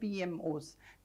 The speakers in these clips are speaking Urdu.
PMOS।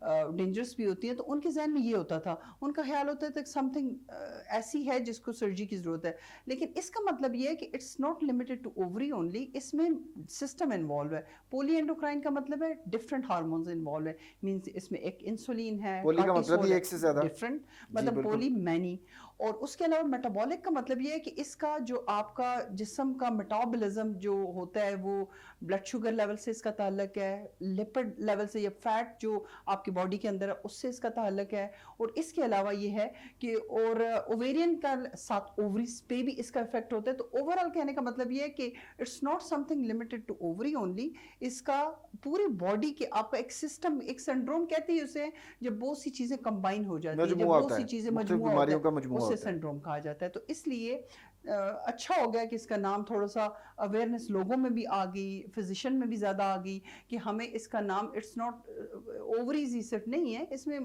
ڈینجرس بھی ہوتی ہیں, تو ان کے ذہن میں یہ ہوتا تھا, ان کا خیال ہوتا تھا کہ سم تھنگ ایسی ہے جس کو سرجری کی ضرورت ہے. لیکن اس کا مطلب یہ ہے کہ it's not limited to ovary only, اس میں سسٹم انوالو ہے. پولی اینڈوکرائن کا مطلب ہے ڈفرینٹ ہارمونز انوالو ہے, مینس اس میں ایک انسولین ہے, پولی کا مطلب ہی ایک سے زیادہ ڈفرینٹ, مطلب پولی مینی. اور اس کے علاوہ میٹابولک کا مطلب یہ ہے کہ اس کا جو آپ کا جسم کا میٹابولزم جو ہوتا ہے وہ بلڈ شوگر لیول سے اس کا تعلق ہے, لپڈ لیول سے یا فیٹ جو آپ کی باڈی کے اندر ہے اس سے اس کا تعلق ہے. اور اس کے علاوہ یہ ہے کہ اور اوویرین کا ساتھ اووریز پہ بھی اس کا افیکٹ ہوتا ہے. تو اوور آل کہنے کا مطلب یہ ہے کہ it's not something limited to ovary only, اس کا پوری باڈی کے آپ کا ایک سسٹم, ایک سنڈروم کہتے ہیں اسے, جب بہت سی چیزیں کمبائن ہو جاتی ہیں, جب بہت سی چیزیں مجموعہ ہوتا ہے اسے سنڈروم کہا جاتا ہے. تو اس لیے اچھا ہو گیا کہ اس کا نام تھوڑا سا اویئرنیس لوگوں میں بھی آ گئی, فزیشین میں بھی زیادہ آ گئی کہ ہمیں اس کا نام اٹس ناٹ اووریز ہی صرف نہیں ہے, اس میں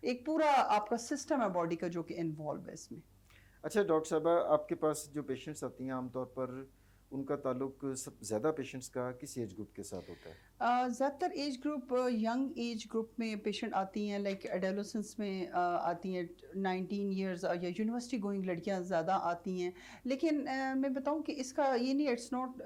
ایک پورا آپ کا سسٹم ہے باڈی کا جو کہ انوالو ہے اس میں. اچھا ڈاکٹر صاحبہ, آپ کے پاس جو پیشنٹس آتی ہیں عام طور پر ان کا تعلق سب زیادہ پیشنٹس کا کس ایج گروپ کے ساتھ ہوتا ہے؟ زیادہ تر age group young age group میں پیشنٹ آتی ہیں, لائک ایڈولسنس میں آتی ہیں, 19 ایئرز یا یونیورسٹی گوئنگ لڑکیاں زیادہ آتی ہیں. لیکن میں بتاؤں کہ اس کا یہ نہیں, اٹس ناٹ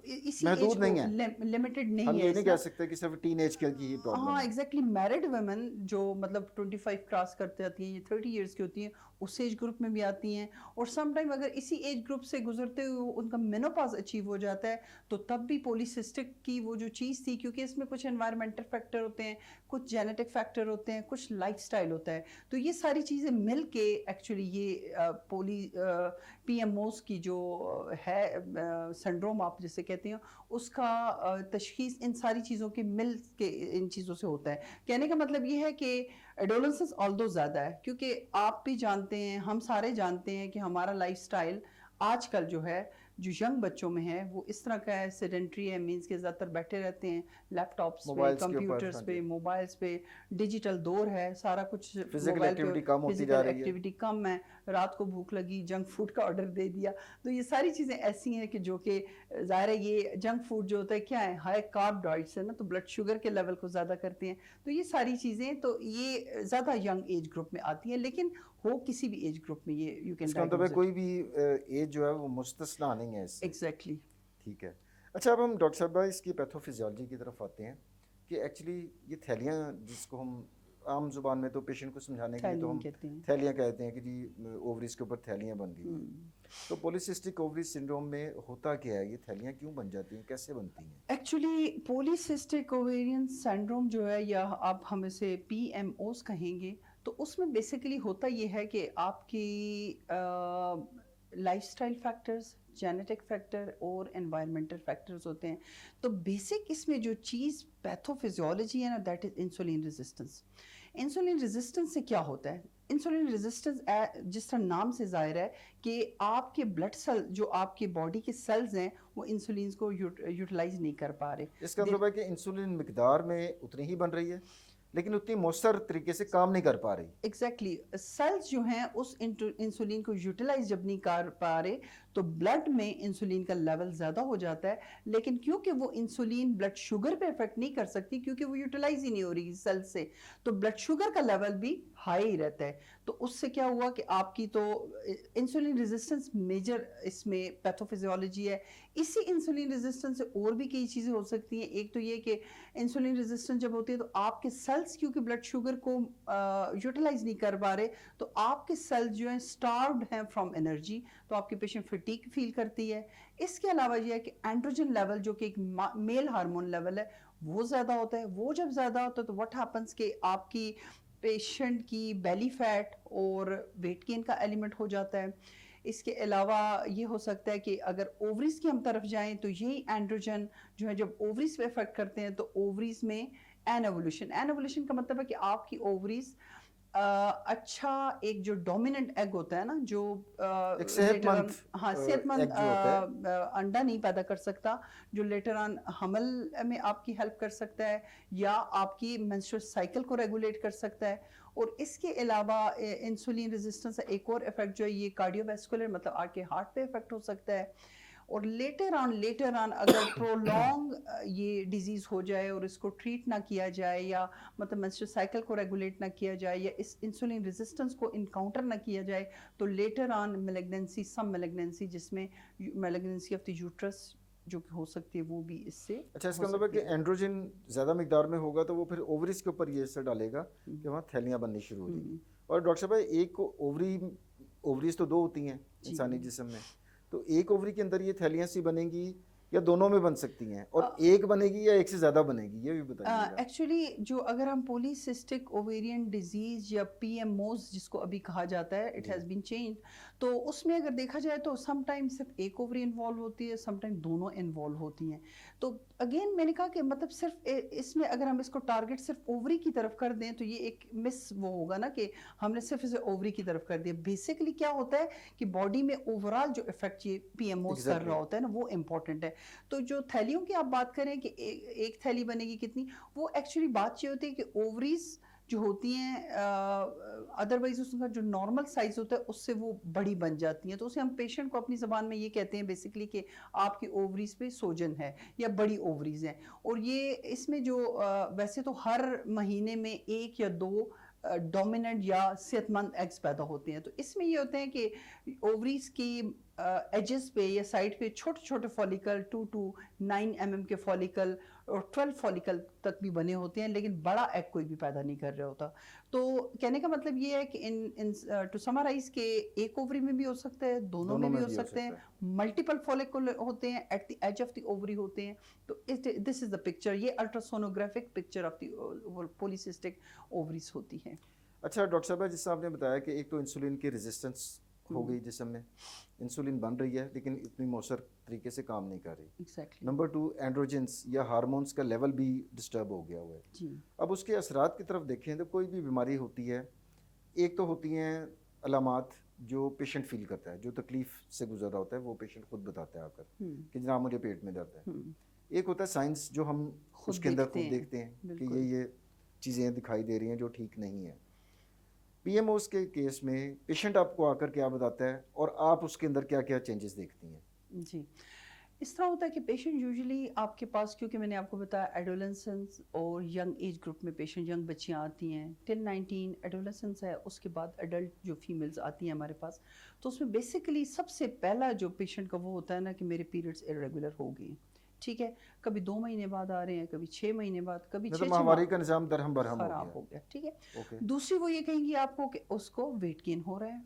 اسی ایج کو لمیٹڈ نہیں ہے, ہم یہ نہیں کہہ سکتے کہ صرف ٹین ایج کی ہی پرابلم ہے. ہاں ایگزیکٹلی, میرڈ ویمن جو مطلب 25 کراس کرتے آتی ہیں یا 30 ایئرس کی ہوتی ہیں اس ایج گروپ میں بھی آتی ہیں. اور سم ٹائم اگر اسی ایج گروپ سے گزرتے ہوئے ان کا مینوپاز اچیو ہو جاتا ہے تو تب بھی پولیسسٹک کی وہ جو چیز تھی, کیونکہ اس میں کچھ انوائرمنٹل فیکٹر ہوتے ہیں, کچھ جینیٹک فیکٹر ہوتے ہیں, کچھ لائف سٹائل ہوتا ہے, تو یہ ساری چیزیں مل کے ایکچولی یہ پی ایم اوز کی جو ہے سنڈروم آپ جسے کہتے ہیں اس کا تشخیص ان ساری چیزوں کے مل کے ان چیزوں سے ہوتا ہے. کہنے کا مطلب یہ ہے کہ ایڈولسنس آلدو زیادہ ہے, کیونکہ آپ بھی جانتے ہیں, ہم سارے جانتے ہیں کہ ہمارا لائف سٹائل آج کل جو ہے جو ینگ بچوں میں ہے وہ اس طرح کا ہے, سیڈنٹری ہے, مینس کے زیادہ تر بیٹھے رہتے ہیں لیپ ٹاپس پہ, کمپیوٹرز پہ, موبائلز پہ, ڈیجیٹل دور ہے, سارا کچھ فزیکل ایکٹیویٹی کم ہوتی جا رہی ہے, ایکٹیویٹی کم ہے, رات کو بھوک لگی جنک فوڈ کا آرڈر دے دیا. تو یہ ساری چیزیں ایسی ہیں کہ جو کہ ظاہر ہے یہ جنک فوڈ جو ہوتا ہے کیا ہے, ہائی کارب ڈائٹس ہے نا, تو بلڈ شوگر کے لیول کو زیادہ کرتے ہیں. تو یہ ساری چیزیں تو یہ زیادہ ینگ ایج گروپ میں آتی ہیں, لیکن ہو کسی بھی ایج گروپ میں یہ یو کین اس کا مطلب ہے کوئی بھی ایج جو ہے وہ مستثنا نہیں ہے اس سے. ایگزیکٹلی, ٹھیک ہے. اچھا اب ہم ڈاکٹر صاحبہ اس کی پیتھوفیزیولوجی کی طرف آتے ہیں کہ ایکچولی یہ تھیلیاں جس کو ہم عام زبان میں تو پیشنٹ کو سمجھانے کے لیے تو ہم تھیلیاں کہتے ہیں کہ جی اووریز کے اوپر تھیلیاں بن گئی ہیں, تو پولیسسٹک اووری سنڈروم میں ہوتا کیا ہے, یہ تھیلیاں کیوں بن جاتی ہیں, کیسے بنتی ہیں؟ ایکچولی پولیسسٹک اوویرین سنڈروم جو ہے, یا آپ ہم اسے پی ایم اوز کہیں گے, تو اس میں بیسیکلی ہوتا یہ ہے کہ آپ کی life style factors, genetic factor اور انوائرمنٹل فیکٹرز ہوتے ہیں. تو بیسک اس میں جو چیز پیتھوفیزیولوجی ہے نا, that is insulin resistance. Insulin resistance سے کیا ہوتا ہے, انسولین ریزسٹنس جس طرح نام سے ظاہر ہے کہ آپ کے بلڈ سیل جو آپ کی باڈی کے سیلز ہیں وہ انسولین کو یوٹیلائز نہیں کر پا رہے. اس کا مطلب ہے کہ انسولین مقدار میں اتنی ہی بن رہی ہے لیکن اتنی مؤثر طریقے سے کام نہیں کر پا رہی. ایگزیکٹلی, سیلز جو ہیں اس انسولین کو یوٹیلائز جب نہیں کر پا رہے تو بلڈ میں انسولین کا لیول زیادہ ہو جاتا ہے, لیکن کیونکہ وہ انسولین بلڈ شوگر پہ افیکٹ نہیں کر سکتی کیونکہ وہ یوٹیلائز ہی نہیں ہو رہی سیل سے, تو بلڈ شوگر کا لیول بھی ہائی رہتا ہے. تو اس سے کیا ہوا کہ آپ کی تو انسولین ریزسٹنس میجر اس میں پیتھوفیزیولوجی ہے. اسی انسولین ریزسٹنس سے اور بھی کئی چیزیں ہو سکتی ہیں. ایک تو یہ کہ انسولین ریزسٹنس جب ہوتی ہے تو آپ کے سیلز کیونکہ بلڈ شوگر کو یوٹیلائز نہیں کر پا رہے تو آپ کے سیلز جو ہیں سٹاروڈ ہیں فرام انرجی, تو آپ کی پیشنٹ فٹیگ فیل کرتی ہے. اس کے علاوہ یہ ہے کہ اینڈروجن لیول جو کہ ایک میل ہارمون لیول ہے وہ زیادہ ہوتا ہے. وہ جب زیادہ ہوتا ہے تو واٹ ہیپنس کہ آپ کی پیشنٹ کی بیلی فیٹ اور ویٹ گین کا ایلیمنٹ ہو جاتا ہے. اس کے علاوہ یہ ہو سکتا ہے کہ اگر اووریز کی ہم طرف جائیں تو یہی اینڈروجن جو ہے جب اووریز پہ افیکٹ کرتے ہیں تو اووریز میں اینولیشن کا مطلب ہے کہ آپ کی اووریز اچھا ایک جو ڈومیننٹ ایگ ہوتا ہے نا, جو صحت مند انڈا نہیں پیدا کر سکتا, جو لیٹر آن حمل میں آپ کی ہیلپ کر سکتا ہے یا آپ کی مینسٹرل سائیکل کو ریگولیٹ کر سکتا ہے. اور اس کے علاوہ انسولین ریزسٹنس ایک اور افیکٹ جو ہے یہ کارڈیو ویسکولر مطلب آپ کے ہارٹ پہ افیکٹ ہو سکتا ہے. اور لیٹر آن اگر پرولونگ یہ ڈیزیز ہو جائے اور اس کو ٹریٹ نہ کیا جائے یا مطلب منسٹر سائیکل کو ریگولیٹ نہ کیا جائے یا اس انسولین ریزسٹنس کو انکاؤنٹر نہ کیا جائے تو لیٹر آن میلیگننسی جس میں میلیگننسی آف دی یوٹرس جو کہ ہو سکتی ہے وہ بھی اس سے اچھا اس کا مطلب ہے کہ اینڈروجن زیادہ مقدار میں ہوگا تو وہ پھر اووریز کے اوپر یہ اثر ڈالے گا کہ وہاں تھیلیاں بننی شروع ہو جائیں گی. اور ڈاکٹر صاحب ایک اووریز تو 2 ہوتی ہیں انسانی جسم میں, تو ایک اووری کے اندر یہ تھیلیاں سی بنیں گی یا دونوں میں بن سکتی ہیں, اور ایک بنے گی یا ایک سے زیادہ بنے گی, یہ بھی بتائیے گا. ایکچولی جو اگر ہم پولیسسٹک اوویرین ڈیزیز یا پی ایم اوز جس کو ابھی کہا جاتا ہے اٹ ہیز بین چینج, تو اس میں اگر دیکھا جائے تو سم ٹائم صرف ایک اووری انوالو ہوتی ہے, سم ٹائم دونوں انوالو ہوتی ہیں. تو اگین میں نے کہا کہ مطلب صرف اس میں اگر ہم اس کو ٹارگٹ صرف اووری کی طرف کر دیں تو یہ ایک مس وہ ہوگا نا کہ ہم نے صرف اسے اووری کی طرف کر دیا. بیسکلی کیا ہوتا ہے کہ باڈی میں اوور آل جو افیکٹ یہ پی ایم اوز کر رہا ہوتا ہے نا وہ امپورٹنٹ ہے. تو جو تھیلیوں کی آپ بات کریں کہ ایک تھیلی بنے گی کتنی, وہ ایکچولی بات یہ ہوتی ہے کہ اووریز جو ہوتی ہیں ادروائز اس کا جو نارمل سائز ہوتا ہے اس سے وہ بڑی بن جاتی ہیں. تو اسے ہم پیشنٹ کو اپنی زبان میں یہ کہتے ہیں بیسکلی کہ آپ کی اووریز پہ سوجن ہے یا بڑی اووریز ہیں. اور یہ اس میں جو ویسے تو ہر مہینے میں 1 یا 2 ڈومیننٹ یا صحت مند ایگز پیدا ہوتے ہیں. تو اس میں یہ ہوتے ہیں کہ اووریز کی ایجز پہ یا سائڈ پہ چھوٹے چھوٹے فولیکل 2 to 9 mm کے فولیکل اور 12 فولیکل تک بھی بنے ہوتے ہیں, لیکن بڑا ایگ کوئی بھی پیدا نہیں کر رہا ہوتا. تو کہنے کا مطلب یہ ہے کہ ٹو سمرائز کہ ایک اووری میں بھی ہو سکتا ہے, دونوں میں بھی ہو سکتے ہیں, ملٹیپل فولیکل ہوتے ہیں, at the age of the ovary ہوتے ہیں. تو دس از دا پکچر, یہ ultrasonographic picture of the polycystic ovaries ہوتی ہے. اچھا ڈاکٹر صاحب جس طرح آپ نے بتایا کہ ایک تو انسولین کی ریزسٹنس ہو گئی جسم میں, انسولین بن رہی ہے لیکن اتنی مؤثر طریقے سے کام نہیں کر رہی. نمبر 2 اینڈروجنس یا ہارمونس کا لیول بھی ڈسٹرب ہو گیا ہوا ہے. اب اس کے اثرات کی طرف دیکھیں تو کوئی بھی بیماری ہوتی ہے, ایک تو ہوتی ہیں علامات جو پیشنٹ فیل کرتا ہے, جو تکلیف سے گزر رہا ہوتا ہے وہ پیشنٹ خود بتاتا ہے آ کر کہ جناب مجھے پیٹ میں درد ہے. ایک ہوتا ہے سائنس جو ہم اس کے اندر خود دیکھتے ہیں کہ یہ چیزیں دکھائی دے رہی ہیں جو ٹھیک نہیں ہیں. پی ایم اوز کے کیس میں پیشنٹ آپ کو آ کر کیا بتاتا ہے اور آپ اس کے اندر کیا کیا چینجز دیکھتی ہیں؟ جی اس طرح ہوتا ہے کہ پیشنٹ یوزلی آپ کے پاس, کیونکہ میں نے آپ کو بتایا ایڈولسنس اور ینگ ایج گروپ میں پیشنٹ, ینگ بچیاں آتی ہیں ٹل 19 ایڈولسنس ہے, اس کے بعد ایڈلٹ جو فیمیلز آتی ہیں ہمارے پاس. تو اس میں بیسیکلی سب سے پہلا جو پیشنٹ کا وہ ہوتا ہے نا کہ میرے پیریڈس ارریگولر ہو گئی, ٹھیک ہے, کبھی 2 مہینے بعد آ رہے ہیں, کبھی 6 مہینے بعد, کبھی 6 ماہواری کا نظام درہم برہم خراب ہو گیا, ٹھیک ہے. دوسری وہ یہ کہیں گی آپ کو کہ اس کو ویٹ گین ہو رہا ہے,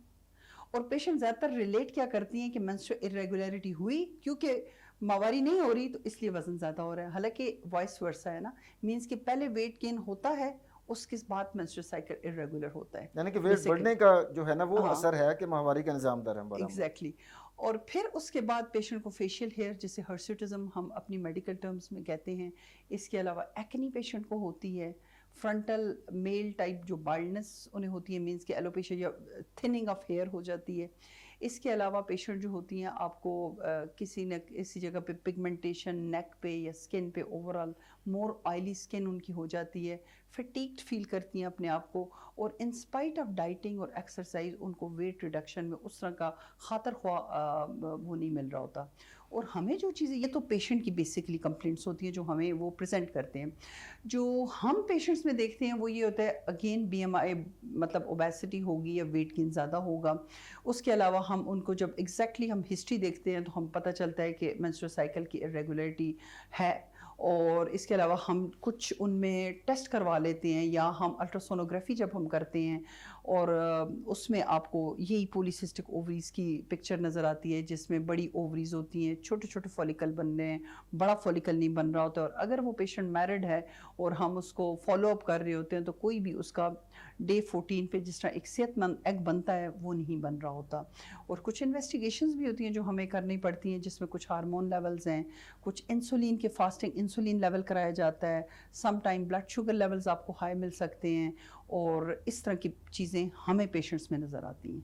اور پیشنٹ زیادہ تر ریلیٹ کیا کرتی ہیں کہ منسٹرل ارریگولیرٹی ہوئی کیونکہ ماہواری نہیں ہو رہی تو اس لیے وزن زیادہ ہو رہا ہے. حالانکہ وائس ورسا ہے نا, مینس کہ پہلے ویٹ گین ہوتا ہے اس کے بعد منسٹرل سائیکل ارریگولر ہوتا ہے, یعنی کہ ویٹ بڑھنے کا جو ہے نا وہ اثر ہے کہ ماہواری کا نظام درہم برہم. ایگزیکٹلی. اور پھر اس کے بعد پیشنٹ کو فیشیل ہیئر جسے ہرسوٹزم ہم اپنی میڈیکل ٹرمز میں کہتے ہیں, اس کے علاوہ ایکنی پیشنٹ کو ہوتی ہے, فرنٹل میل ٹائپ جو بالڈنس انہیں ہوتی ہے, مینس کہ ایلوپیشیا یا تھننگ آف ہیئر ہو جاتی ہے. اس کے علاوہ پیشنٹ جو ہوتی ہیں آپ کو کسی نہ کسی جگہ پہ پگمنٹیشن نیک پہ یا اسکن پہ, اوور آل مور آئلی اسکن ان کی ہو جاتی ہے, فٹیگڈ فیل کرتی ہیں اپنے آپ کو, اور انسپائٹ آف ڈائٹنگ اور ایکسرسائز ان کو ویٹ ریڈکشن میں اس طرح کا خاطر خواہ وہ نہیں مل رہا ہوتا. اور ہمیں جو چیزیں, یہ تو پیشنٹ کی بیسکلی کمپلینٹس ہوتی ہیں جو ہمیں وہ پریزنٹ کرتے ہیں. جو ہم پیشنٹس میں دیکھتے ہیں وہ یہ ہوتا ہے اگین بی ایم آئی مطلب اوبیسٹی ہوگی یا ویٹ گین زیادہ ہوگا. اس کے علاوہ ہم ان کو جب ایگزیکٹلی ہم ہسٹری دیکھتے ہیں تو ہم پتہ چلتا ہے کہ منسٹرل سائیکل کی ارریگولیرٹی ہے. اور اس کے علاوہ ہم کچھ ان میں ٹیسٹ کروا لیتے ہیں یا ہم الٹراسونوگرافی جب ہم کرتے ہیں اور اس میں آپ کو یہی پولیسسٹک اووریز کی پکچر نظر آتی ہے جس میں بڑی اووریز ہوتی ہیں, چھوٹے چھوٹے فولیکل بن رہے ہیں, بڑا فولیکل نہیں بن رہا ہوتا. اور اگر وہ پیشنٹ میرڈ ہے اور ہم اس کو فالو اپ کر رہے ہوتے ہیں تو کوئی بھی اس کا ڈے 14 پہ جس طرح ایک صحت مند ایگ بنتا ہے وہ نہیں بن رہا ہوتا. اور کچھ انویسٹیگیشنز بھی ہوتی ہیں جو ہمیں کرنی پڑتی ہیں جس میں کچھ ہارمون لیولز ہیں, کچھ انسولین کے فاسٹنگ انسولین لیول کرایا جاتا ہے, some time blood sugar levels آپ کو ہائی مل سکتے ہیں, اور اس طرح کی چیزیں ہمیں پیشنٹس میں نظر آتی ہیں.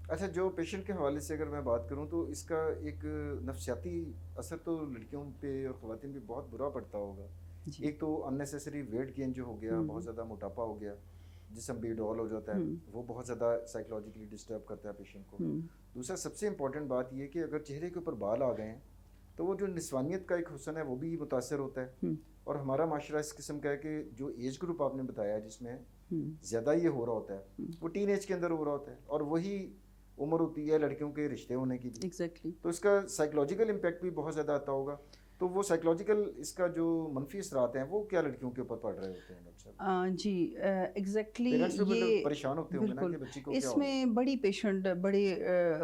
اچھا جو پیشنٹ کے حوالے سے اگر میں بات کروں تو اس کا ایک نفسیاتی اثر تو لڑکیوں پہ اور خواتین پہ بہت برا پڑتا ہوگا. ایک تو اننیسیسری ویٹ گین جو ہو گیا, بہت زیادہ موٹاپا ہو گیا, جسم بے ڈول ہو جاتا ہے, وہ بہت زیادہ سائیکولوجیکلی ڈسٹرب کرتا ہے پیشنٹ کو. دوسرا سب سے امپورٹنٹ بات یہ کہ اگر چہرے کے اوپر بال آ گئے ہیں تو وہ جو نسوانیت کا ایک حسن ہے وہ بھی متاثر ہوتا ہے. اور ہمارا معاشرہ اس قسم کا ہے کہ جو ایج گروپ آپ نے بتایا جس میں زیادہ یہ ہو رہا ہوتا ہے وہ ٹین ایج کے اندر ہو رہا ہوتا ہے, اور وہی عمر ہوتی ہے لڑکیوں کے رشتے ہونے کی بھی. ایگزیکٹلی. تو اس کا سائیکولوجیکل امپیکٹ بھی بہت زیادہ آتا ہوگا. تو وہ سائیکولوجیکل اس کا جو منفی اثرات ہیں وہ کیا لڑکیوں کے اوپر پڑ رہے ہوتے ہیں ڈاکٹر صاحب؟ جی ایگزیکٹلی. یہ پریشان ہوتے ہوں گے نا کہ بچی کو کیا اس میں بڑی پیشنٹ بڑے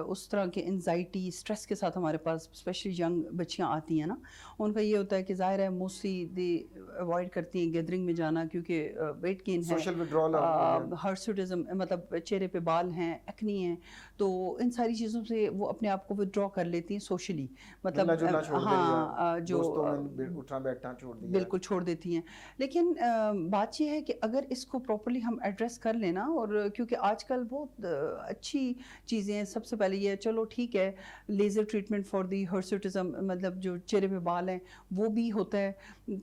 اس طرح کے انزائٹی اسٹریس کے ساتھ ہمارے پاس اسپیشلی ینگ بچیاں آتی ہیں نا, ان کا یہ ہوتا ہے کہ ظاہر ہے موسٹلی دی اوائڈ کرتی ہیں گیدرنگ میں جانا کیونکہ ویٹ گین ہے, سوشل وڈرال, ہرسوٹزم مطلب چہرے پہ بال ہیں, ایکنی ہیں, تو ان ساری چیزوں سے وہ اپنے آپ کو ودرا کر لیتی ہیں سوشلی, مطلب ہاں جو اٹھنا بیٹھنا چھوڑ دیا, بالکل چھوڑ دیتی ہیں. لیکن بات یہ ہے کہ اگر اس کو پراپرلی ہم ایڈریس کر لینا, اور کیونکہ آج کل بہت اچھی چیزیں ہیں. سب سے پہلے یہ چلو ٹھیک ہے لیزر ٹریٹمنٹ فار دی ہرسوٹزم, مطلب جو چہرے پہ بال ہیں وہ بھی ہوتا ہے,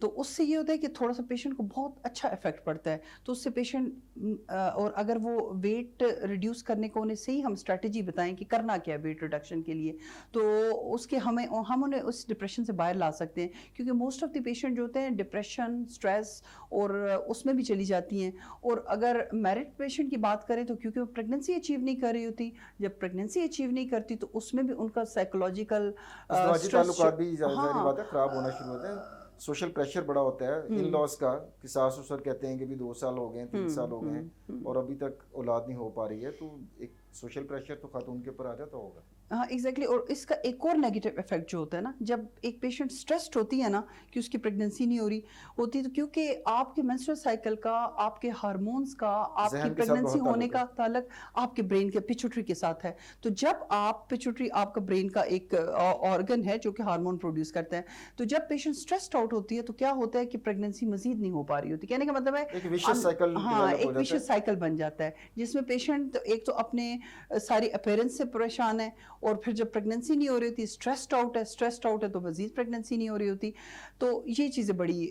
تو اس سے یہ ہوتا ہے کہ تھوڑا سا پیشنٹ کو بہت اچھا افیکٹ پڑتا ہے. تو اس سے پیشنٹ, اور اگر وہ ویٹ ریڈیوس کرنے کو انہیں صحیح ہم اسٹریٹجی بتائیں کہ کرنا کیا ہے ویٹ ریڈکشن کے لیے, تو اس کے ہم انہیں اس ڈپریشن سے باہر لا سکتے ہیں. کیونکہ موسٹ آف دی پیشنٹ جو ہوتے ہیں ڈپریشن, اسٹریس اور اس میں بھی چلی جاتی ہیں. اور اگر میرڈ پیشنٹ کی بات کریں تو کیونکہ وہ پریگننسی اچیو نہیں کر رہی ہوتی, جب پریگننسی اچیو نہیں کرتی تو اس میں بھی ان کا سائیکولوجیکل تعلقات بھی ظاہری بات ہے خراب ہونا شروع ہوتے ہیں. سوشل پریشر بڑا ہوتا ہے ان لاس کا, کہ ساس سسر کہتے ہیں کہ بھی 2 سال ہو گئے ہیں, 3 سال ہو گئے ہیں اور ابھی تک اولاد نہیں ہو پا رہی ہے, تو ایک سوشل پریشر تو خاتون کے اوپر آ جاتا ہوگا. ہاں ایگزیکٹلی. اور اس کا ایک اور نیگیٹو افیکٹ جو ہوتا ہے نا, جب ایک پیشنٹ اسٹریسڈ ہوتی ہے نا کہ اس کی پریگننسی نہیں ہو رہی ہوتی, تو کیونکہ آپ کے مینسٹرل سائیکل کا, آپ کے ہارمونس کا, آپ کی پریگننسی ہونے کا تعلق آپ کے برین کے پیچوٹری کے ساتھ ہے. تو جب آپ پیچوٹری آپ کا برین کا ایک آرگن ہے جو کہ ہارمون پروڈیوس کرتا ہے, تو جب پیشنٹ اسٹریسڈ آؤٹ ہوتی ہے تو کیا ہوتا ہے کہ پریگننسی مزید نہیں ہو پا رہی ہوتی. کہنے کا مطلب ہے ایک ویشس سائیکل, ہاں ایک ویشس سائیکل بن جاتا ہے جس میں پیشنٹ ایک تو اپنے ساری اپیرنس سے پریشان ہے, اور پھر جب پریگننسی نہیں ہو رہی ہوتی اسٹریسڈ آؤٹ ہے تو مزید پریگننسی نہیں ہو رہی ہوتی. تو یہ چیزیں بڑی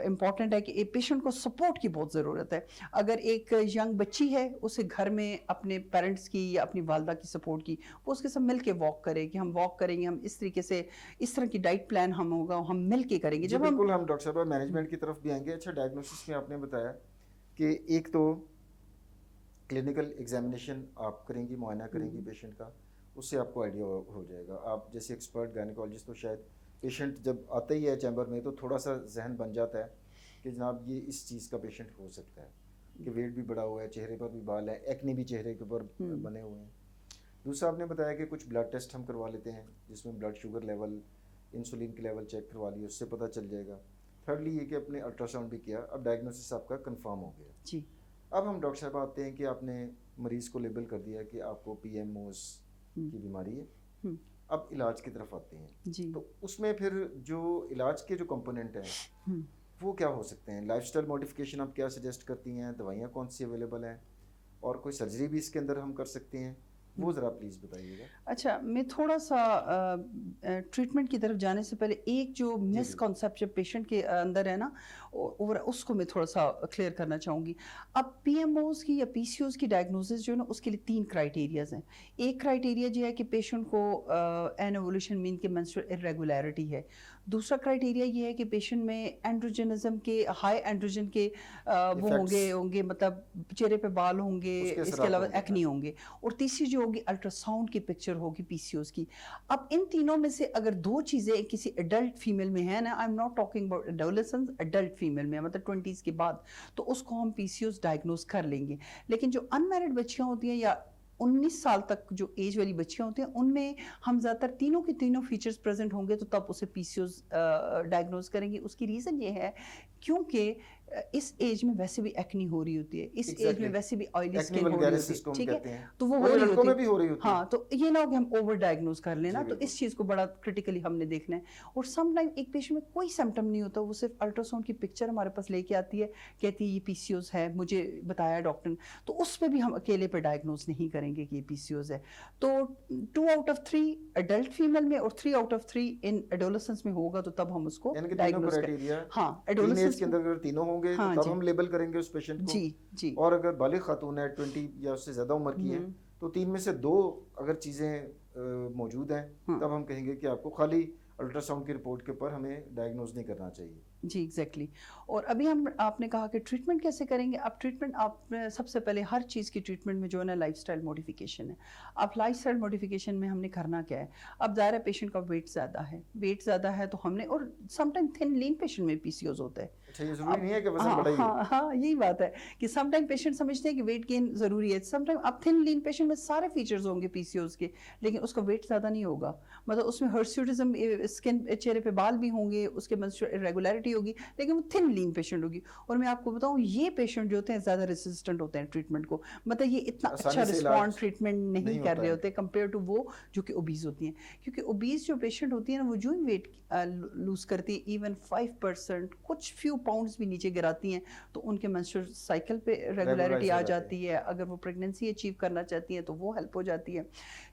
امپورٹنٹ ہے کہ ایک پیشنٹ کو سپورٹ کی بہت ضرورت ہے. اگر ایک ینگ بچی ہے اسے گھر میں اپنے پیرنٹس کی یا اپنی والدہ کی سپورٹ کی, وہ اس کے ساتھ مل کے واک کرے کہ ہم واک کریں گے, ہم اس طریقے سے اس طرح کی ڈائٹ پلان ہم ہوگا, ہم مل کے کریں گے. جب بالکل ہم ڈاکٹر صاحب مینجمنٹ کی طرف بھی آئیں گے. اچھا ڈائگنوسس میں آپ نے بتایا کہ ایک تو کلینکل ایگزامینیشن آپ کریں گی, معائنہ کریں گی پیشنٹ کا, اس سے آپ کو آئیڈیا ہو جائے گا. آپ جیسے ایکسپرٹ گائنیکالوجسٹ تو شاید پیشنٹ جب آتا ہی ہے چیمبر میں تو تھوڑا سا ذہن بن جاتا ہے کہ جناب یہ اس چیز کا پیشنٹ ہو سکتا ہے, کہ ویٹ بھی بڑا ہوا ہے, چہرے پر بھی بال ہے, ایکنی بھی چہرے کے اوپر بنے ہوئے ہیں. دوسرا آپ نے بتایا کہ کچھ بلڈ ٹیسٹ ہم کروا لیتے ہیں جس میں بلڈ شوگر لیول, انسولین کی لیول چیک کروا لی, اس سے پتہ چل جائے گا. تھرڈلی یہ کہ اپنے الٹرا ساؤنڈ بھی کیا, اب ڈائگنوسس آپ کا کنفرم ہو گیا. جی. اب ہم ڈاکٹر صاحب آتے ہیں کہ آپ نے مریض کو لیبل کر دیا کہ آپ کو پی ایم اوز کی بیماری ہے. اب علاج کی طرف آتے ہیں. جی. تو اس میں پھر جو علاج کے جو کمپوننٹ ہیں وہ کیا ہو سکتے ہیں؟ لائف اسٹائل موڈیفیکیشن آپ کیا سجیسٹ کرتی ہیں, دوائیاں کون سی اویلیبل ہیں, اور کوئی سرجری بھی اس کے اندر ہم کر سکتے ہیں, وہ ذرا پلیز بتائیے گا. اچھا, میں تھوڑا سا ٹریٹمنٹ کی طرف جانے سے پہلے ایک جو مس کنسیپٹ پیشنٹ کے اندر ہے نا, اور اس کو میں تھوڑا سا کلیئر کرنا چاہوں گی. اب پی ایم اوز کی یا پی سی اوز کی ڈائگنوسس جو ہے نا اس کے لیے 3 کرائٹیریاز ہیں. ایک کرائٹیریا جو ہے کہ پیشنٹ کو این ایوولوشن مین کے منسٹرل ارریگولیرٹی ہے. دوسرا کرائٹیریا یہ ہے کہ پیشنٹ میں اینڈروجنزم کے, ہائی اینڈروجن کے وہ ہوں گے مطلب چہرے پہ بال ہوں گے, اس کے علاوہ ایکنی ہوں گے. اور تیسری جو ہوگی الٹرا ساؤنڈ کی پکچر ہوگی پی سی اوز کی. اب ان تینوں میں سے اگر 2 چیزیں کسی ایڈلٹ فیمیل میں ہیں نا, I am not talking about adolescence, adult female میں مطلب 20s کے بعد, تو اس کو ہم پی سی اوز ڈائگنوز کر لیں گے. لیکن جو ان میرڈ بچیاں ہوتی ہیں یا 19 سال تک جو ایج والی بچیاں ہوتی ہیں, ان میں ہم زیادہ تر تینوں کے تینوں فیچرز پریزنٹ ہوں گے, تو تب اسے پی سی اوز ڈائگنوز کریں گے. اس کی ریزن یہ ہے کیونکہ اس ایج میں ویسے بھی ایکنی ہو رہی ہوتی ہے, اس ایج میں ویسے بھی آئلی سکن ہو رہی ہوتی ہے, ٹھیک ہے, تو وہ ہو رہی ہوتی ہے. ہاں, تو یہ نہ ہو کہ ہم اوور ڈائگنوز کر لینا, تو اس چیز کو بڑا کرٹیکلی ہم نے دیکھنا ہے. اور سم ٹائم ایک پیشنٹ میں کوئی سمٹم نہیں ہوتا, وہ صرف الٹرا ساؤنڈ کی پکچر ہمارے پاس لے کے آتی ہے, کہتی ہے یہ پی سی اوز ہے, مجھے بتایا ڈاکٹر نے, تو اس پہ بھی ہم اکیلے پہ ڈائگنوز نہیں کریں گے کہ یہ پی سی اوز ہے. تو 2 out of 3 ایڈلٹ فیمیل میں اور 3 out of 3 ان ایڈولسنس میں ہوگا, تو تب ہم اس کو ڈائگنوز کریں. ہاں, ایڈولسنس کے اندر اگر تینوں ہوں گے تب ہم لیبل کریں گے اس پیشنٹ کو. جی جی. اور اگر بالغ خاتون ہے 20 یا اس سے زیادہ عمر کی ہے, تو 3 میں سے 2 اگر چیزیں موجود ہیں تب ہم کہیں گے کہ آپ کو خالی الٹرا ساؤنڈ کی رپورٹ کے اوپر ہمیں ڈائگنوز نہیں کرنا چاہیے. جی ایگزیکٹلی. اور ابھی آپ نے کہا کہ ٹریٹمنٹ کیسے کریں گے. اب ٹریٹمنٹ آپ سب سے پہلے ہر چیز کی ٹریٹمنٹ میں جو ہے نا لائف اسٹائل موڈیفیکیشن ہے. اب لائف اسٹائل موڈیفیکیشن میں ہم نے کرنا کیا ہے. اب ظاہر ہے پیشنٹ کا ویٹ زیادہ ہے تو ہم نے, اور سم ٹائم تھن لین پیشنٹ میں PCOS ہوتا ہے. اچھا یہ ضروری نہیں ہے کہ وزن بڑا ہی ہو. ہاں یہی بات ہے کہ سم ٹائم پیشنٹ سمجھتے ہیں کہ ویٹ گین ضروری ہے. سم ٹائم اب تھن لین پیشنٹ میں سارے فیچرز ہوں گے PCOS کے, لیکن اس کا ویٹ زیادہ نہیں ہوگا. مطلب اس میں ہرسیوٹزم, اسکن, چہرے پہ بال بھی ہوں گے, اس کے ریگولیرٹی ہوگی, لیکن وہ تھن لین پیشنٹ ہوگی. اور میں آپ کو بتاؤں یہ پیشنٹ جو ہوتے ہیں زیادہ ریزسٹنٹ ہوتے ہیں ٹریٹمنٹ کو. مطلب یہ اتنا اچھا رسپونڈ ٹریٹمنٹ نہیں کر رہے ہوتے کمپیئر ٹو وہ جو کہ اوبیز ہوتی ہیں. کیونکہ اوبیز جو پیشنٹ ہوتی ہیں نا وہ جو ہی ویٹ لوز کرتی ہے ایون 5%, کچھ فیو پاؤنڈز بھی نیچے گراتی ہیں تو ان کے منسٹر سائیکل پہ ریگولیرٹی آ جاتی ہے. اگر وہ پریگننسی اچیو کرنا چاہتی ہیں تو وہ ہیلپ ہو جاتی ہے.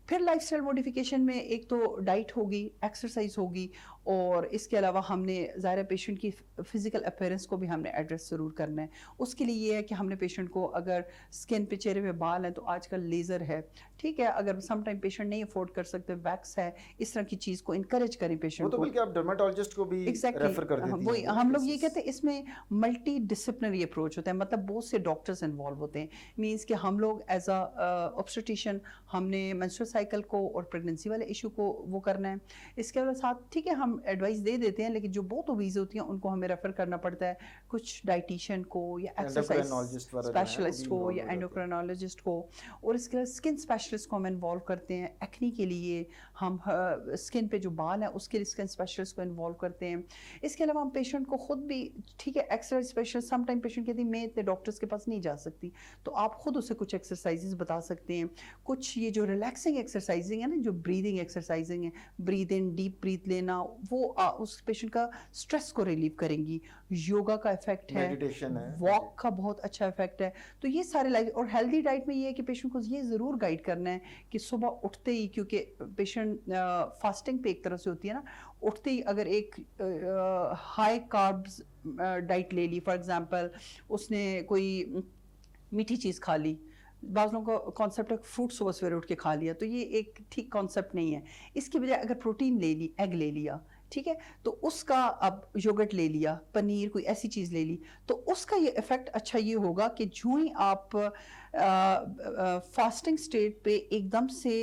پھر لائف اسٹائل موڈیفیکیشن میں ایک تو ڈائٹ ہوگی, ایکسرسائز ہوگی, اور اس کے علاوہ ہم نے ظاہر پیشنٹ کی فزیکل اپیرنس کو بھی ہم نے ایڈریس ضرور کرنا ہے. اس کے لیے یہ ہے کہ ہم نے پیشنٹ کو, اگر اسکن پہ, چہرے پہ بال ہیں تو آج کل لیزر ہے, ٹھیک ہے. اگر سم ٹائم پیشنٹ نہیں افورڈ کر سکتے ویکس ہے, اس طرح کی چیز کو انکریج کریں پیشنٹ کو. وہ تو بلکہ آپ ڈرماٹولوجسٹ کو بھی ریفر کر دیتی ہیں. وہی ہم لوگ یہ کہتے ہیں اس میں ملٹی ڈسپلنری اپروچ ہوتا ہے, مطلب بہت سے ڈاکٹرز انوالو ہوتے ہیں. مینس کہ ہم لوگ ایز اے obstetrician ہم نے منسٹرل سائیکل کو اور پریگننسی والے ایشو کو وہ کرنا ہے. اس کے ساتھ ٹھیک ہے ہم ایڈوائس دے دیتے ہیں, لیکن جو بہت اوبیز ہوتی ہیں ان کو ہمیں ریفر کرنا پڑتا ہے کچھ ڈائٹیشین کو یا ایکسرسائز اسپیشلسٹ کو یا اینڈوکرینالوجسٹ کو, اور اس کے بعد اسکن اسپیشلسٹ کو ہم انوالو کرتے ہیں. ایکنی کے لیے ہم اسکن پہ جو بال ہیں اس کے لیے اسکن اسپیشلسٹ کو انوالو کرتے ہیں. اس کے علاوہ ہم پیشنٹ کو خود بھی, ٹھیک ہے, exercise specialist, some time patient کہتی ہے میں اتنے ڈاکٹرس کے پاس نہیں جا سکتی, تو آپ خود اسے کچھ ایکسرسائزز بتا سکتے ہیں. کچھ یہ جو ریلیکسنگ ایکسرسائزنگ ہے نا, جو بریدنگ ایکسرسائزنگ ہے, برید ان ڈیپ برید لینا, وہ اس پیشنٹ کا اسٹریس کو ریلیو کریں گی. یوگا کا افیکٹ ہے, واک کا بہت اچھا افیکٹ ہے. تو یہ سارے لائف, اور ہیلدی ڈائٹ میں یہ ہے کہ پیشنٹ کو یہ ضرور گائیڈ کرنا ہے کہ صبح اٹھتے ہی, کیونکہ پیشنٹ فاسٹنگ پہ ایک طرح سے ہوتی ہے نا, اٹھتے ہی اگر ایک ہائی کاربز ڈائٹ لے لی, فار ایگزامپل اس نے کوئی میٹھی چیز کھا لی, بعض لوگوں کا کانسیپٹ ہے فروٹ صبح سویرے اٹھ کے کھا لیا, تو یہ ایک ٹھیک کانسیپٹ نہیں ہے. اس کی بجائے اگر پروٹین لے لی, ایگ لے لیا, ٹھیک ہے, تو اس کا, اب یوگرٹ لے لیا, پنیر, کوئی ایسی چیز لے لی, تو اس کا یہ افیکٹ اچھا یہ ہوگا کہ جو ہی آپ فاسٹنگ سٹیٹ پہ ایک دم سے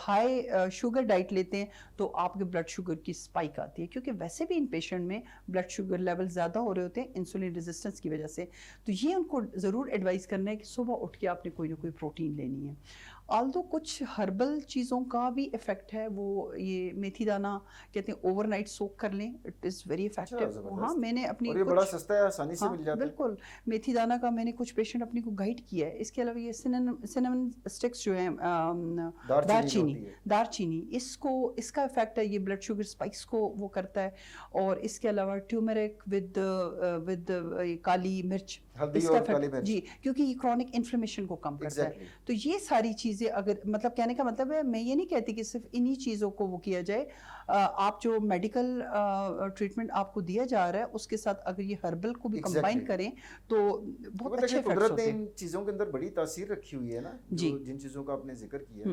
ہائی شوگر ڈائٹ لیتے ہیں تو آپ کے بلڈ شوگر کی سپائک آتی ہے, کیونکہ ویسے بھی ان پیشنٹ میں بلڈ شوگر لیول زیادہ ہو رہے ہوتے ہیں انسولین ریزسٹنس کی وجہ سے. تو یہ ان کو ضرور ایڈوائز کرنا ہے کہ صبح اٹھ کے آپ نے کوئی نہ کوئی پروٹین لینی ہے. آلدو کچھ ہربل چیزوں کا بھی افیکٹ ہے, وہ یہ میتھی دانہ کہتے ہیں اوور نائٹ سوک کر لیں, اٹ از ویری افیکٹو. ہاں میں نے اپنی, اور یہ بڑا سستا ہے, آسانی سے مل جاتا ہے. بالکل, میتھی دانہ کا میں نے کچھ پیشنٹ اپنی کو گائیڈ کیا ہے. اس کے علاوہ یہ سنمن اسٹکس جو ہیں, دار چینی, اس کو, اس کا افیکٹ ہے, یہ بلڈ شوگر اسپائکس کو وہ کرتا ہے. اور اس کے علاوہ ٹیومرک ود کالی مرچ, اس کا افیکٹ, جی, کیونکہ یہ کرونک انفلیمیشن کو کم کرتا ہے. تو یہ ساری چیزیں, اگر مطلب کہنے کا مطلب ہے, میں یہ نہیں کہتی کہ صرف انہی چیزوں کو وہ کیا جائے. آپ جو میڈیکل ٹریٹمنٹ آپ کو دیا جا رہا ہے اس کے ساتھ اگر یہ ہربل کو بھی کمبائن کریں تو بہت اچھے افیکٹس ہوتے ہیں. ان چیزوں کے اندر بڑی تاثیر رکھی ہوئی ہے نا, جن چیزوں کا آپ نے ذکر کیا,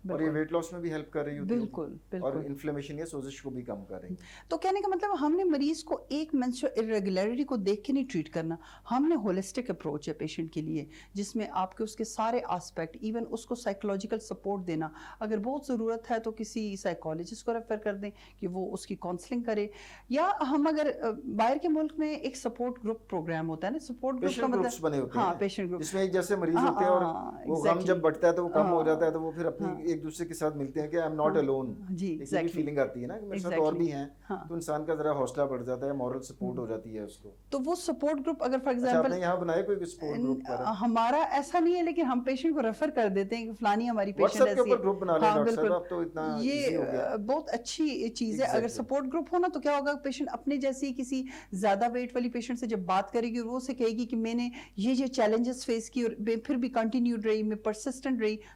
اور یہ ویٹ لاس میں بھی ہیلپ کر رہی ہوتی ہے. بالکل, اور انفلیمیشن یا سوزش کو بھی کم کر رہی ہے. تو کہنے کا مطلب ہم نے مریض کو ایک منسٹرل ارریگولیرٹی کو دیکھ کے نہیں ٹریٹ کرنا, ہم نے ہولسٹک اپروچ ہے پیشنٹ کے لیے, جس میں آپ کے اس کے سارے آسپیکٹ, ایون اس کو سائیکولوجیکل سپورٹ دینا, اگر بہت ضرورت ہے تو کسی سائیکالوجسٹ کو ریفر کر دیں کہ وہ اس کی کاؤنسلنگ کرے, یا ہم اگر باہر کے ملک میں ایک سپورٹ گروپ پروگرام ہوتا ہے نا, سپورٹ گروپ کا مطلب, ہاں, پیشنٹ گروپ, جس میں ایک جیسے مریض ہوتے ہیں اور وہ غم جب بڑھتا ہے تو وہ کم ہو جاتا ہے, تو وہ پھر اپنی ایک دوسرے کے ساتھ ملتے ہیں کہ آئی ایم ناٹ الون. جی, ایک فیلنگ آتی ہے نا کہ میرے ساتھ اور بھی ہیں, تو انسان کا ذرا حوصلہ بڑھ جاتا ہے, مورل سپورٹ ہو جاتی ہے اس کو. تو وہ سپورٹ گروپ اگر فار ایگزامپل آپ نے یہاں بنائے کوئی سپورٹ گروپ, ہمارا ایسا نہیں ہے, لیکن ہم پیشنٹ کو ریفر کر دیتے ہیں کہ فلانی ہماری پیشنٹ ایسی ہے. ہاں بالکل, یہ بہت اچھی چیز ہے. اگر سپورٹ گروپ ہونا تو کیا ہوگا, پیشنٹ اپنے جیسی کسی زیادہ ویٹ والی پیشنٹ سے جب بات کرے گی, وہ اسے کہے گی کہ میں نے یہ چیلنجز فیس کی اور پھر بھی کنٹینیوڈ رہی, میں پرسسٹنٹ رہی,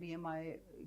BMI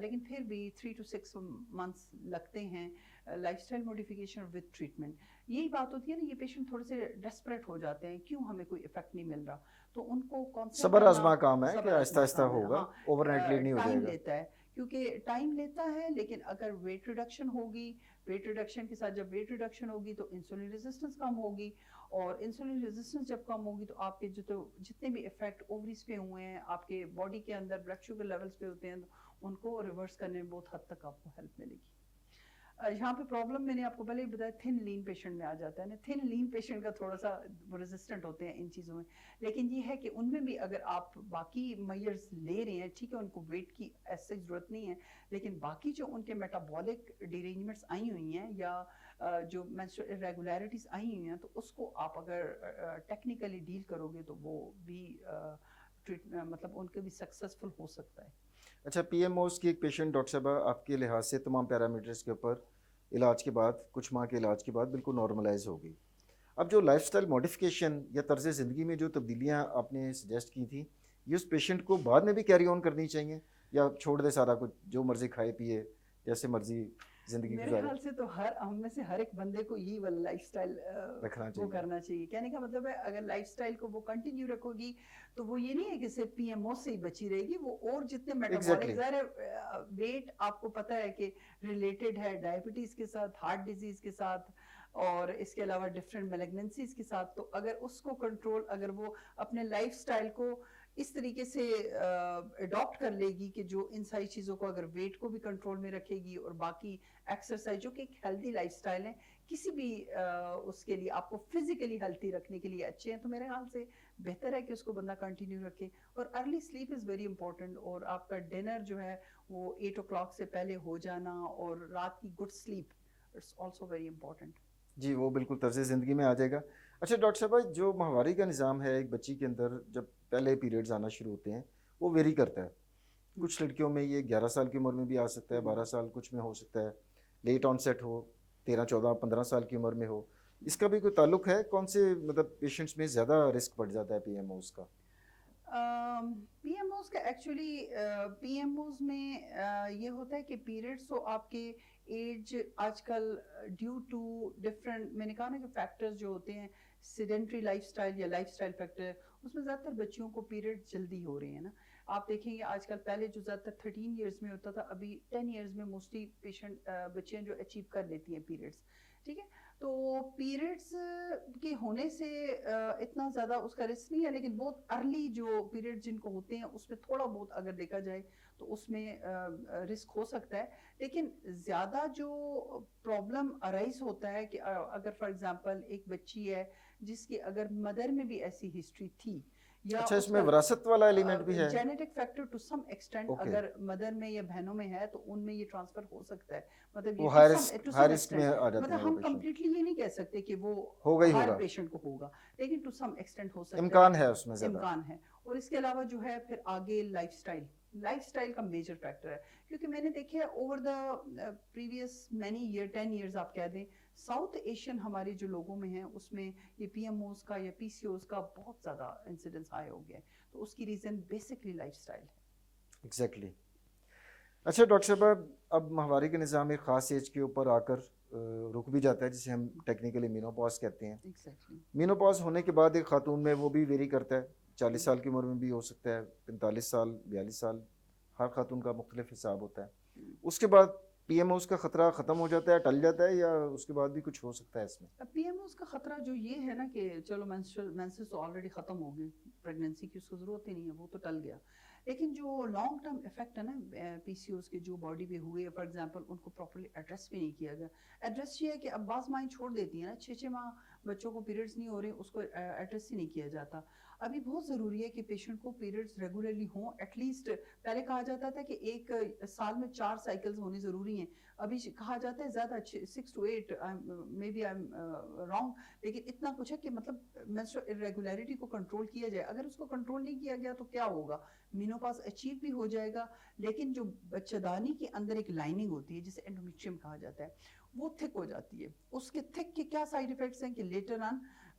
لیکن پھر بھی 3 to 6 months لگتے ہیں life style modification with treatment. یہی بات ہوتی ہے نا, یہ پیشنٹ تھوڑے سے ڈیسپریٹ ہو جاتے ہیں, کیوں ہمیں کوئی افیکٹ نہیں مل رہا, تو ان کو صبر آزما کام ہے کہ آہستہ آہستہ ہوگا, اوور نائٹلی نہیں ہو جائے ٹائم گا. لیتا ہے, کیونکہ ٹائم لیتا ہے. لیکن اگر ویٹ ریڈکشن ہوگی, ویٹ ریڈکشن کے ساتھ جب ویٹ ریڈکشن ہوگی تو انسولین ریزسٹنس کم ہوگی, اور انسولین ریزسٹنس جب کم ہوگی تو آپ کے جتنے بھی افیکٹ اووریز پہ ہوئے ہیں, آپ کے باڈی کے اندر بلڈ شوگر لیولز پہ ہوتے ہیں, ان کو ریورس کرنے میں بہت حد تک آپ کو ہیلپ ملے گی. یہاں پہ پرابلم میں نے آپ کو پہلے ہی بتایا, تھن لین پیشنٹ میں آ جاتا ہے نا. تھن لین پیشنٹ کا تھوڑا سا ریزسٹنٹ ہوتے ہیں ان چیزوں میں, لیکن یہ ہے کہ ان میں بھی اگر آپ باقی میئرز لے رہے ہیں, ٹھیک ہے ان کو ویٹ کی ایسے ضرورت نہیں ہے, لیکن باقی جو ان کے میٹابولک ڈیرینجمنٹس آئی ہوئی ہیں یا جو مینسٹرول irregularities آئی ہوئی ہیں, تو اس کو آپ اگر ٹیکنیکلی ڈیل کرو گے تو وہ بھی مطلب ان کے بھی سکسیزفل ہو سکتا ہے. اچھا, پی ایم اوز کی ایک پیشنٹ ڈاکٹر صاحبہ آپ کے لحاظ سے تمام پیرامیٹرز کے اوپر علاج کے بعد, کچھ ماہ کے علاج کے بعد بالکل نارملائز ہوگی. اب جو لائف سٹائل موڈیفیکیشن یا طرز زندگی میں جو تبدیلیاں آپ نے سجیسٹ کی تھیں, یہ اس پیشنٹ کو بعد میں بھی کیری آن کرنی چاہیے یا چھوڑ دے سارا کچھ, جو مرضی کھائے پیے جیسے مرضی زندگی میرے گزارے؟ خیال سے تو ہم میں سے ہر ایک بندے کو یہی والا لائف سٹائل رکھنا وہ چاہیے. کرنا چاہیے. کہنے کا مطلب ہے اگر لائف سٹائل کو وہ کنٹینیو رکھو گی تو وہ یہ نہیں ہے کہ صرف پی ایم او سے ہی بچی رہے گی, وہ اور جتنے میٹابولک ظاہر ہے ویٹ آپ کو پتہ ہے کہ ریلیٹڈ ہے ڈائبٹیز کے ساتھ, ہارٹ ڈیزیز کے ساتھ, اور اس کے علاوہ ڈفرینٹ میلیگننسیز کے ساتھ. تو اگر اس کو کنٹرول, اگر وہ اپنے لائف سٹائل کو اس طریقے سے اڈاپٹ کر لے گی کہ جو ان ساری چیزوں کو, اگر ویٹ کو بھی کنٹرول میں رکھے گی اور باقی ایکسرسائز جو کہ ایک ہیلدی لائف سٹائل ہے, کسی بھی اس کے لیے آپ کو فزیکلی ہیلتھی رکھنے کے لیے اچھے ہیں, تو میرے خیال سے بہتر ہے کہ اس کو بندہ کنٹینیو رکھے. اور early sleep is very important, اور آپ کا ڈنر جو ہے وہ 8 o'clock سے پہلے ہو جانا, اور رات کی good sleep it's also very important. جی, وہ بالکل طرز زندگی میں آ جائے گا. اچھا ڈاکٹر صاحب, جو ماہواری کا نظام ہے ایک بچی کے اندر جب پہلے پیریڈز آنا شروع ہوتے ہیں وہ ویری کرتا ہے. کچھ لڑکیوں میں یہ 11 سال کی عمر میں بھی آ سکتا ہے, 12 سال کچھ میں ہو سکتا ہے, لیٹ آن سیٹ ہو 13, 14, 15 سال کی عمر میں ہو. اس کا بھی کوئی تعلق ہے؟ کون سے مطلب پیشنٹس میں زیادہ رسک بڑھ جاتا ہے پی ایم اوز کا؟ پی ایم اوز کا ایکچولی پی ایم اوز میں یہ ہوتا ہے کہ پیریڈس تو آپ کے ایج آج کل ڈیو ٹو ڈفرینٹ, میں نے کہا نا کہ فیکٹرز جو ہوتے ہیں, سیڈنٹری لائف سٹائل یا لائف سٹائل فیکٹر, اس میں زیادہ تر بچیوں کو پیریڈ جلدی ہو رہے ہیں نا. آپ دیکھیں گے آج کل پہلے جو زیادہ تر 13 ایئرز میں ہوتا تھا, ابھی 10 ایئرز میں موسٹلی پیشنٹ بچیاں جو اچیو کر لیتی ہیں پیریڈس, ٹھیک ہے. تو پیریڈس کے ہونے سے اتنا زیادہ اس کا رسک نہیں ہے, لیکن بہت ارلی جو پیریڈ جن کو ہوتے ہیں اس میں تھوڑا بہت اگر دیکھا جائے تو اس میں رسک ہو سکتا ہے. لیکن زیادہ جو پرابلم ارائز ہوتا ہے کہ اگر فار ایگزامپل ایک بچی ہے جس کی اگر مدر میں بھی ایسی ہسٹری تھی, یا اچھا, اس میں وراثت والا ایلیمنٹ بھی ہے؟ Genetic factor to some extent, اگر مدر میں یا بہنوں میں ہے تو ان میں یہ ٹرانسفر ہو سکتا ہے. مطلب وہ یہ ہائی رسک میں آ جاتے ہیں مطلب ہم کمپلیٹلی یہ نہیں کہہ سکتے کہ وہ ہر پیشنٹ کو ہوگا, لیکن ٹو سم ایکسٹینٹ ہو سکتا ہے, امکان ہے اس میں زیادہ, امکان ہے. اور اس کے علاوہ جو ہے پھر آگے لائف سٹائل کا میجر فیکٹر ہے, کیونکہ میں نے دیکھا ہے over the previous many year 10 years آپ کہہ دیں, ساؤتھ ایشین ہمارے جو لوگوں میں ہیں اس میں یہ پی ایم اوز کا یا پی سی اوز کا بہت زیادہ انسیڈنس ہائی ہو گیا ہے. تو اس کی ریزن بیسکلی لائف سٹائل ہے. ایگزیکٹلی. اچھا ڈاکٹر صاحب, اب ماہواری کا نظام ایک خاص ایج کے اوپر آ کر رک بھی جاتا ہے, جسے ہم ٹیکنیکلی مینوپاز کہتے ہیں. مینوپاز ہونے کے بعد ایک خاتون میں وہ بھی ویری کرتا ہے, 40 سال کی عمر میں بھی ہو سکتا ہے, 45 سال, 42 سال, ہر خاتون کا مختلف حساب ہوتا ہے. اس کے بعد پی ایم اوز کا خطرہ ختم ہو جاتا ہے, ٹل جاتا ہے, یا اس کے بعد بھی کچھ ہو سکتا ہے اس میں؟ پی ایم اوز کا خطرہ جو یہ ہے نا کہ چلو مینسز تو آلریڈی ختم ہو گئے, پریگنینسی کی اس کو ضرورت ہی نہیں ہے, وہ تو ٹل گیا. لیکن جو لانگ ٹرم افیکٹ ہے نا پی سی اوز کے جو باڈی پہ ہوئے, فار ایگزامپل ان کو پراپرلی ایڈریس بھی نہیں کیا گیا. ایڈریس یہ ہے کہ اب بعض مائیں چھوڑ دیتی ہیں نا, 6 ماہ بچوں کو پیریڈز نہیں ہو رہے, اس کو ایڈریس ہی نہیں کیا جاتا. ابھی بہت ضروری ہے کہ پیشنٹ کو پیریڈز ریگولرلی ہوں, ایٹ لیسٹ پہلے کہا جاتا تھا کہ ایک سال میں 4 سائیکلز ہونی ضروری ہیں, ابھی کہا جاتا ہے زیادہ 6 to 8, maybe I am wrong, لیکن اتنا کچھ ہے کہ مطلب menstrual irregularity کو کنٹرول کیا جائے. اگر اس کو کنٹرول نہیں کیا گیا تو کیا ہوگا, مینوپاز اچیو بھی ہو جائے گا, لیکن جو بچہ دانی کے اندر ایک لائننگ ہوتی ہے جسے انڈومیٹریم کہا جاتا ہے, وہ تھک ہو جاتی ہے. اس کے تھک کے کیا سائیڈ ایفیکٹس ہیں کہ لیٹر آن